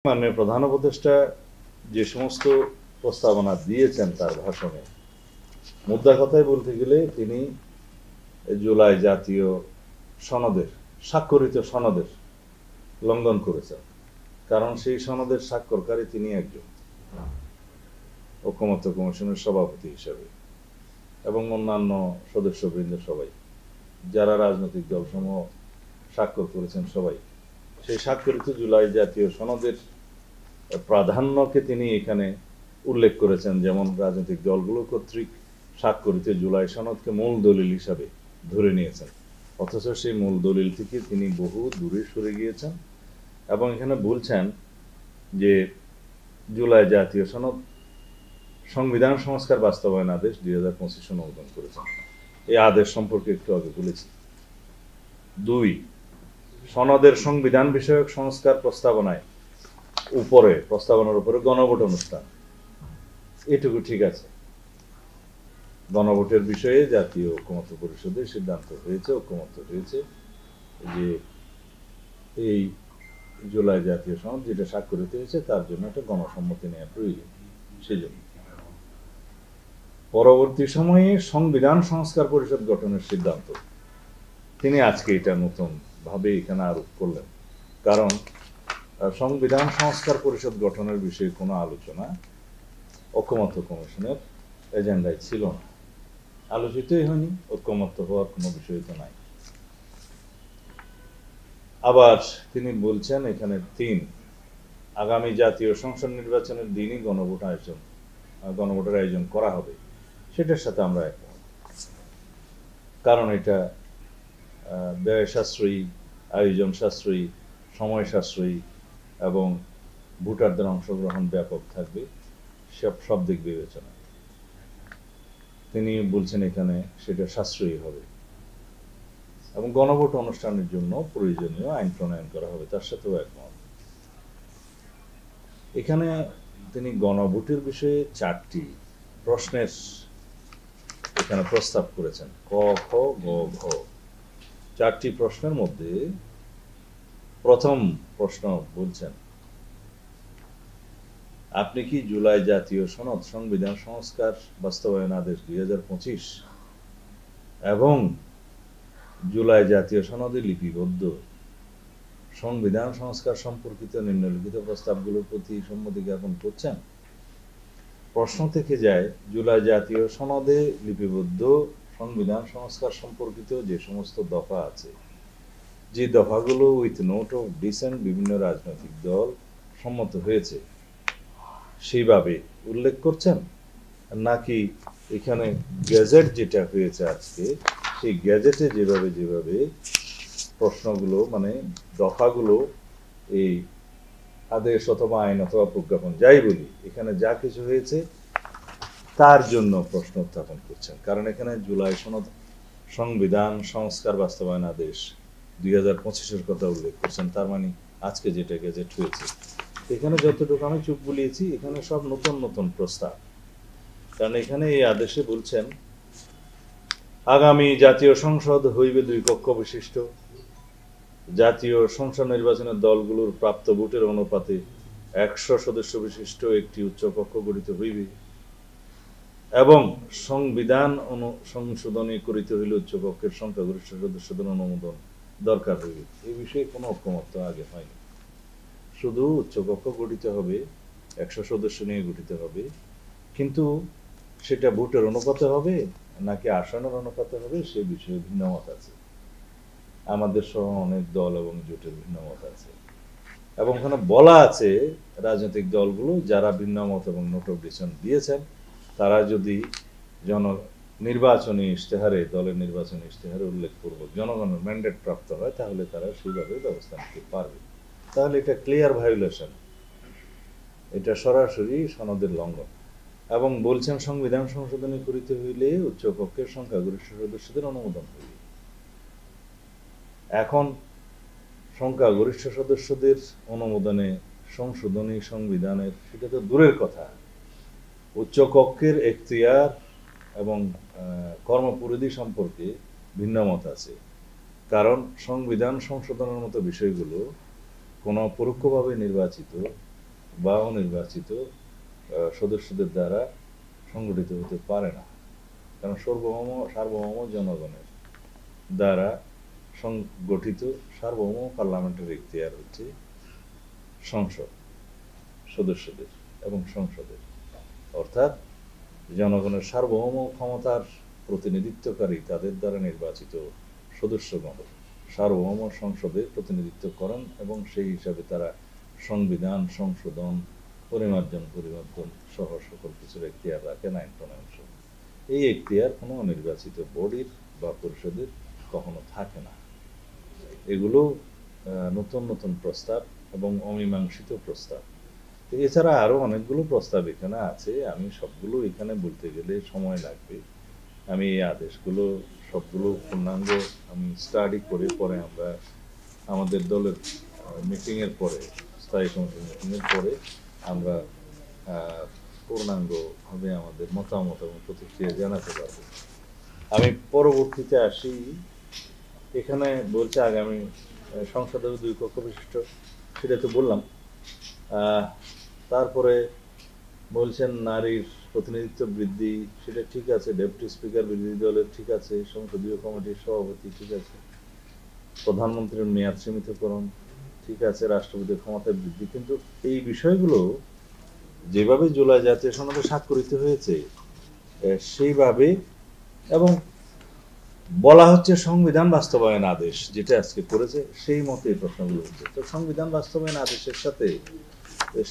মাননীয় প্রধান উপদেষ্টা যে সমস্ত প্রস্তাবনা দিয়েছেন তার ভাষণে, মুদ্রা কথায় বলতে গেলে তিনি জুলাই জাতীয় সনদের স্বাক্ষরিত সনদের লঙ্ঘন করেছেন। কারণ সেই সনদের স্বাক্ষরকারী তিনি একজন ঐকমত্য কমিশনের সভাপতি হিসেবে, এবং অন্যান্য সদস্যবৃন্দ সবাই, যারা রাজনৈতিক দলসমূহ স্বাক্ষর করেছেন সবাই, সেই স্বাক্ষরিত জুলাই জাতীয় সনদের প্রাধান্যকে তিনি এখানে উল্লেখ করেছেন। যেমন রাজনৈতিক দলগুলো কর্তৃক স্বাক্ষরিত জুলাই সনদকে মূল দলিল হিসাবে ধরে নিয়েছেন, অথচ সেই মূল দলিল থেকে তিনি বহু দূরে সরে গিয়েছেন এবং এখানে বলছেন যে জুলাই জাতীয় সনদ সংবিধান সংস্কার বাস্তবায়ন আদেশ 2025 অনুমোদন করেছেন। এই আদেশ সম্পর্কে একটু আগে বলেছি। 2, সনদের সংবিধান বিষয়ক সংস্কার প্রস্তাবনার উপরে গণভোট অনুষ্ঠান, এটুকু ঠিক আছে। গণভোটের বিষয়ে জাতীয় ঐকমত্য পরিষদের সিদ্ধান্ত হয়েছে, ঐকমত্য হয়েছে যে এই জুলাই জাতীয় সনদ যেটা স্বাক্ষরিত হয়েছে তার জন্য একটা গণসম্মতি নেওয়া প্রয়োজন। সেজন্য পরবর্তী সময়ে সংবিধান সংস্কার পরিষদ গঠনের সিদ্ধান্ত তিনি আজকে এটা নতুন ভাবে এখানে আরোপ করলেন। কারণ সংবিধান সংস্কার পরিষদ গঠনের বিষয়ে কোনো আলোচনা ঐকমত্য কমিশনের এজেন্ডায় ছিল না, আলোচিতই হয়নি, ঐকমত্য হওয়ার কোনো বিষয় তো নাই। আবার তিনি বলছেন এখানে 3, আগামী জাতীয় সংসদ নির্বাচনের দিনই গণভোটের আয়োজন করা হবে, সেটার সাথে আমরা একমত। কারণ এটা ব্যয় সাশ্রয়ী, আয়োজন সাশ্রয়ী, সময় সাশ্রয়ী এবং ভোটারদের অংশগ্রহণ ব্যাপক থাকবে সব দিক বিবেচনা। তিনি বলছেন এখানে সেটা সাশ্রয়ী হবে এবং গণভোট অনুষ্ঠানের জন্য প্রয়োজনীয় আইন প্রণয়ন করা হবে, তার সাথেও একমত। এখানে তিনি গণভোটের বিষয়ে 4টি প্রশ্নের এখানে প্রস্তাব করেছেন, ক, খ, গ, ঘ। 4টি প্রশ্নের মধ্যে প্রথম প্রশ্ন বলছেন, আপনি কি জুলাই জাতীয় সনদ সংবিধান সংস্কার বাস্তবায়ন আদেশ 2025 এবং জুলাই জাতীয় সনদে লিপিবদ্ধ সংবিধান সংস্কার সম্পর্কিত নিম্নলিখিত প্রস্তাবগুলোর প্রতি সম্মতি জ্ঞাপন করছেন? প্রশ্ন থেকে যায়, জুলাই জাতীয় সনদে লিপিবদ্ধ সংবিধান সংস্কার সম্পর্কিত যে সমস্ত দফা আছে, যে দফাগুলো উইথ নোট অফ ডিসেন্ট বিভিন্ন রাজনৈতিক দল সম্মত হয়েছে, সেইভাবে উল্লেখ করছেন, নাকি এখানে গ্যাজেট যেটা হয়েছে আজকে, সেই গ্যাজেটে যেভাবে প্রশ্নগুলো মানে দফাগুলো এই আদেশ অথবা আইন অথবা প্রজ্ঞাপন যাই বলি, এখানে যা কিছু হয়েছে তার জন্য প্রশ্ন উত্থাপন করছেন। কারণ এখানে জুলাই সনদ সংবিধান সংস্কার বাস্তবায়ন আদেশ 2025-এর কথা উল্লেখ করছেন, তার মানে আজকে যেটা গেজেট হয়েছে। এখানে যতটুকু আমি চুপ বলিয়েছি, এখানে সব নতুন নতুন প্রস্তাব। কারণ এখানে এই আদেশে বলছেন, আগামী জাতীয় সংসদ হইবে 2 কক্ষ বিশিষ্ট, জাতীয় সংসদ নির্বাচনের দলগুলোর প্রাপ্ত ভোটের অনুপাতে 100 সদস্য বিশিষ্ট একটি উচ্চ কক্ষ গঠিত হইবে এবং সংবিধান সংশোধনী করিতে হইলে উচ্চ কক্ষের সংখ্যাগরিষ্ঠ সদস্যদের অনুমোদন দরকার হইবে। এই বিষয়ে কোনো ঐকমত্য আগে হয়নি। শুধু উচ্চকক্ষ গঠিত হবে, 100 সদস্য নিয়ে গঠিত হবে, কিন্তু সেটা ভোটের অনুপাতে হবে নাকি আসনের অনুপাতে হবে সে বিষয়ে ভিন্নমত আছে। আমাদের সহ অনেক দল এবং জোটের ভিন্নমত আছে, এবং ওখানে বলা আছে রাজনৈতিক দলগুলো যারা ভিন্নমত এবং নোট অফ ডিসেন্ট দিয়েছেন, তারা যদি নির্বাচনী ইশতেহারে, দলের নির্বাচনী ইশতেহারে উল্লেখপূর্বক জনগণের ম্যান্ডেট প্রাপ্ত হয়, তাহলে তারা সেইভাবে ব্যবস্থা নিতে পারবে। তাহলে এটা ক্লিয়ার ভায়োলেশন, এটা সরাসরি সনদের লঙ্ঘন। এবং বলছেন সংবিধান সংশোধনী করিতে হইলে উচ্চকক্ষের সংখ্যাগরিষ্ঠ সদস্যদের অনুমোদন হইবে। এখন সংখ্যাগরিষ্ঠ সদস্যদের অনুমোদনে সংশোধনী সংবিধানের, সেটা তো দূরের কথা, উচ্চকক্ষের এখতিয়ার এবং কর্মপরিধি সম্পর্কে ভিন্নমত আছে। কারণ সংবিধান সংশোধনের মতো বিষয়গুলো কোনো পরোক্ষভাবে নির্বাচিত বা অনির্বাচিত সদস্যদের দ্বারা সংগঠিত হতে পারে না, কারণ সার্বভৌম জনগণের দ্বারা সংগঠিত সার্বভৌম পার্লামেন্টের এখতিয়ার হচ্ছে সংসদ সদস্যদের এবং সংসদের, অর্থাৎ জনগণের সার্বভৌম ক্ষমতার প্রতিনিধিত্বকারী তাদের দ্বারা নির্বাচিত সদস্যগণ সার্বভৌম সংসদে প্রতিনিধিত্ব করেন এবং সেই হিসাবে তারা সংবিধান সংশোধন পরিমার্জন পরিবর্তন সহ সকল কিছুর এখতিয়ার রাখেন আইন প্রণয়ন সহ। এই এখতিয়ার কোনো নির্বাচিত বডির বা পরিষদের কখনো থাকে না। এগুলো নতুন নতুন প্রস্তাব এবং অমীমাংসিত প্রস্তাব। এছাড়া আরো অনেকগুলো প্রস্তাব এখানে আছে, আমি সবগুলো এখানে বলতে গেলে সময় লাগবে। আমি এই আদেশগুলো সবগুলো পূর্ণাঙ্গ আমি স্টাডি করে পরে আমরা আমাদের দলের মিটিংয়ের পরে, স্থায়ী কমিটির মিটিংয়ের পরে আমরা পূর্ণাঙ্গভাবে আমাদের মতামত এবং প্রতিক্রিয়া জানাতে পারবো। আমি পরবর্তীতে আসি, এখানে বলছে আগামী সংসদে 2 কক্ষ বিশিষ্ট, সেটা তো বললাম। তারপরে বলছেন নারীর প্রতিনিধিত্ব বৃদ্ধি, সেটা ঠিক আছে। ডেপুটি স্পিকার বিরোধী দলের ঠিক আছে, সংসদীয় কমিটির সভাপতি ঠিক আছে, প্রধানমন্ত্রীর মেয়াদ সীমিতকরণ ঠিক আছে, রাষ্ট্রপতির ক্ষমতা বৃদ্ধি। কিন্তু এই বিষয়গুলো যেভাবে জুলাই জাতীয় সনদে স্বাক্ষরিত হয়েছে সেইভাবে, এবং বলা হচ্ছে সংবিধান বাস্তবায়ন আদেশ যেটা আজকে করেছে সেই মতে এই প্রশ্নগুলো হচ্ছে। তো সংবিধান বাস্তবায়ন আদেশের সাথে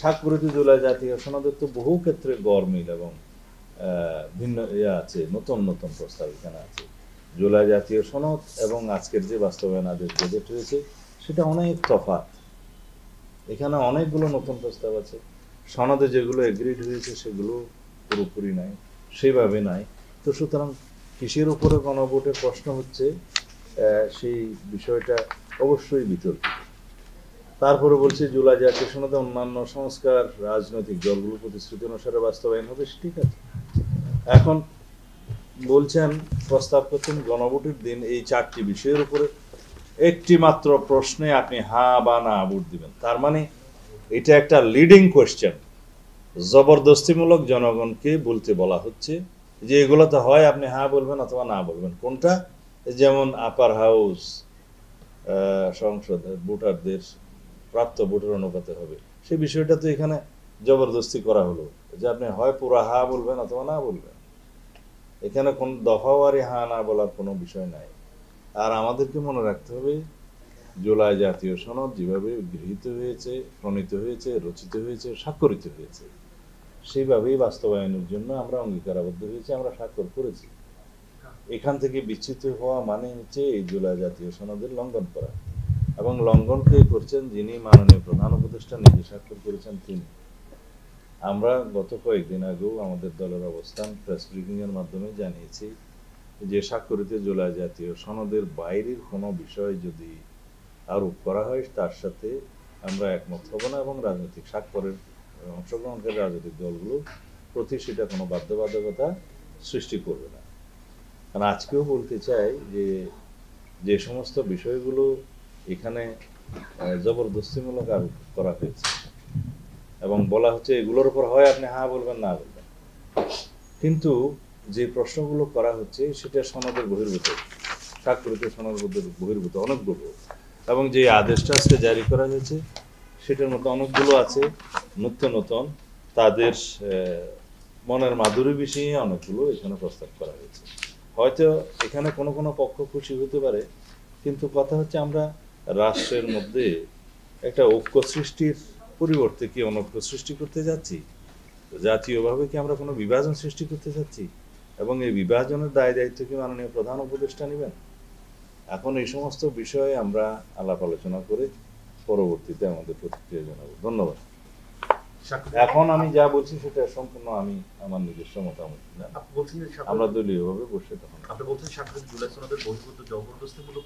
স্বাক্ষরিত জুলাই জাতীয় সনদের তো বহু ক্ষেত্রে গরমিল এবং ভিন্ন আছে, নতুন নতুন প্রস্তাব এখানে আছে। জুলাই জাতীয় সনদ এবং আজকের যে বাস্তবায়ন আদেশ গেজেট হয়েছে সেটা অনেক তফাৎ। এখানে অনেকগুলো নতুন প্রস্তাব আছে, সনদে যেগুলো এগ্রিড হয়েছে সেগুলো পুরোপুরি নাই, সেভাবে নাই। তো সুতরাং কিসের উপরে গণভোটের প্রশ্ন হচ্ছে সেই বিষয়টা অবশ্যই বিতর্কিত। তারপরে বলছে জুলাই জাতীয় সনদে অন্যান্য সংস্কার রাজনৈতিক দলগুলো প্রতিশ্রুতি অনুসারে বাস্তবায়ন হবে, ঠিক আছে। এখন বলছেন, প্রস্তাব করছেন গণভোটের দিন এই 4টি বিষয়ের উপরে একটি মাত্র প্রশ্নে আপনি হ্যাঁ বা না ভোট দিবেন। তার মানে এটা একটা লিডিং কোয়েশ্চেন, জবরদস্তিমূলক জনগণকে বলতে বলা হচ্ছে যে এগুলোতে হয় আপনি হ্যাঁ বলবেন অথবা না বলবেন। কোনটা? যেমন আপার হাউস সংসদের ভোটারদের প্রাপ্ত ভোটের অনুপাতে হবে, সেই বিষয়টা তো এখানে জবরদস্তি করা হলো যে আপনি হয় পুরা হ্যাঁ বলবেন অথবা না বলবেন। এখানে কোন দফাওয়ারি হ্যাঁ না বলার কোনো বিষয় নাই। আর আমাদেরকে মনে রাখতে হবে, জুলাই জাতীয় সনদ যেভাবে গৃহীত হয়েছে, প্রণীত হয়েছে, রচিত হয়েছে, স্বাক্ষরিত হয়েছে, সেইভাবেই বাস্তবায়নের জন্য আমরা অঙ্গীকারাবদ্ধ হয়েছি, আমরা স্বাক্ষর করেছি। এখান থেকে বিচ্যুত হওয়া মানে হচ্ছে এই জুলাই জাতীয় সনদের লঙ্ঘন করা, এবং লঙ্ঘনকে করছেন যিনি মাননীয় প্রধান উপদেষ্টা নিজে স্বাক্ষর করেছেন তিনি। আমরা গত কয়েকদিন আগেও আমাদের দলের অবস্থান প্রেস ব্রিফিং এর মাধ্যমে জানিয়েছি যে স্বাক্ষরিত জুলাই জাতীয় সনদের বাইরের কোনো বিষয় যদি আরোপ করা হয় তার সাথে আমরা একমত হব না, এবং রাজনৈতিক স্বাক্ষরের অংশগ্রহণকারী রাজনৈতিক দলগুলো প্রতি সেটা কোনো বাধ্যবাধকতা সৃষ্টি করবে না। কারণ আজকেও বলতে চাই যে যে সমস্ত বিষয়গুলো এখানে জবরদস্তিমূলক আরোপ করা হয়েছে এবং বলা হচ্ছে এগুলোর উপর হয় আপনি হ্যাঁ বলবেন না বলবেন, কিন্তু যে প্রশ্নগুলো করা হচ্ছে সেটা সনদের বহির্ভূত, স্বাক্ষরিত সনদের বহির্ভূত অনেকগুলো, এবং যে আদেশটা আজকে জারি করা হয়েছে সেটার মতো অনেকগুলো আছে নতুন নতুন, তাদের মনের মাধুরী বিষয়ে অনেকগুলো এখানে প্রস্তাব করা হয়েছে। হয়তো এখানে কোনো কোনো পক্ষ খুশি হতে পারে, কিন্তু কথা হচ্ছে আমরা রাষ্ট্রের মধ্যে একটা ঐক্য সৃষ্টির পরিবর্তে কি অনৈক্য সৃষ্টি করতে যাচ্ছি? জাতীয়ভাবে কি আমরা কোনো বিভাজন সৃষ্টি করতে যাচ্ছি? এবং এই বিভাজনের দায় দায়িত্ব কি মাননীয় প্রধান উপদেষ্টা নেবেন? এখন এই সমস্ত বিষয়ে আমরা আলাপ আলোচনা করে পরবর্তীতে আমাদের প্রতিক্রিয়া জানাবো। ধন্যবাদ। এখন আমি যা বলছি সেটা সম্পূর্ণ আমি আমার নিজস্ব মতামত, আমরা দলীয়ভাবে বসে তখন আপনি বলছেন স্বাক্ষরিত জুলাই সনদের বহির্ভূত জবরদস্তিমূলক